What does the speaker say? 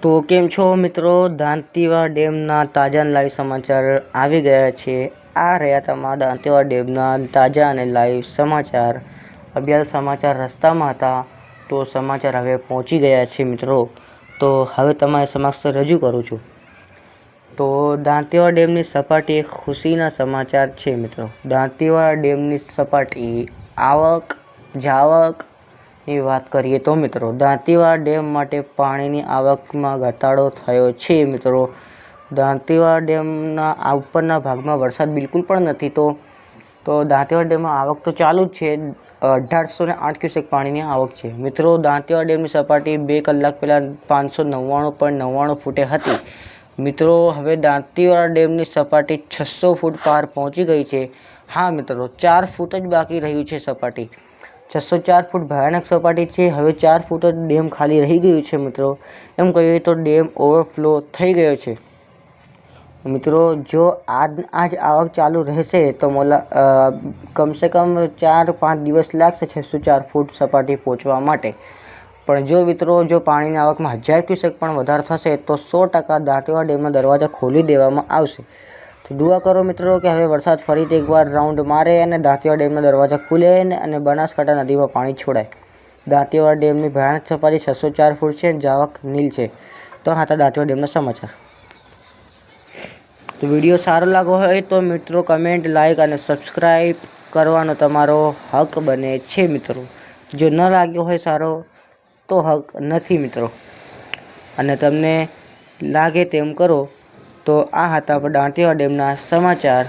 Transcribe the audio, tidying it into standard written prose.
તો કેમ છો મિત્રો, દાંતીવા ડેમના તાજા અને લાઈવ સમાચાર આવી ગયા છે। આ રહ્યા તમારા દાંતીવા ડેમના તાજા અને લાઈવ સમાચાર। અભ્યાસ સમાચાર રસ્તામાં હતા તો સમાચાર હવે પહોંચી ગયા છે મિત્રો। તો હવે તમારી સમક્ષ રજૂ કરું છું। તો દાંતીવા ડેમની સપાટી ખુશીના સમાચાર છે મિત્રો। દાંતીવા ડેમની સપાટી આવક જાવકની વાત કરીએ તો મિત્રો દાંતીવા ડેમ માટે પાણીની આવકમાં ઘટાડો થયો છે મિત્રો। દાંતીવા ડેમના ઉપરના ભાગમાં વરસાદ બિલકુલ પણ નથી તો દાંતીવા ડેમમાં આવક તો ચાલુ જ છે। 1808 ક્યુસેક પાણીની આવક છે મિત્રો। દાંતીવા ડેમની સપાટી 2 કલાક પહેલાં 599.99 ફૂટે હતી મિત્રો। હવે દાંતીવા ડેમની સપાટી 600 ફૂટ પાર પહોંચી ગઈ છે। હા મિત્રો, 4 ફૂટ જ બાકી રહ્યું છે સપાટી। 604 ફૂટ ભયાનક સપાટી છે। હવે 4 ફૂટ જ ડેમ ખાલી રહી ગયું છે મિત્રો। એમ કહીએ તો ડેમ ઓવરફ્લો થઈ ગયો છે મિત્રો। જો આજ આવક ચાલુ રહેશે તો કમસે કમ 4-5 દિવસ લાગશે 604 ફૂટ સપાટી પહોંચવા માટે। પણ જો મિત્રો પાણીની આવકમાં 1000 ક્યુસેક પણ વધારો થશે તો 100% દાંતીવા ડેમના દરવાજા ખોલી દેવામાં આવશે। તો દુઆ કરો મિત્રો કે હવે વરસાદ ફરીથી એકવાર રાઉન્ડ મારે અને દાંતીવા ડેમના દરવાજા ખુલે અને બનાસકાંઠા નદીમાં પાણી છોડાય। દાંતીવા ડેમની ભયાનક સપાટી 604 ફૂટ છે, જાવક નીલ છે। તો હતા દાંતીવા ડેમના સમાચાર। તો વિડીયો સારો લાગ્યો હોય તો મિત્રો કમેન્ટ, લાઇક અને સબસ્ક્રાઈબ કરવાનો તમારો હક બને છે મિત્રો। જો ન લાગ્યો હોય સારો તો હક નથી મિત્રો, અને તમને લાગે તેમ કરો। તો આ હતા દાંતીવા ડેમના સમાચાર।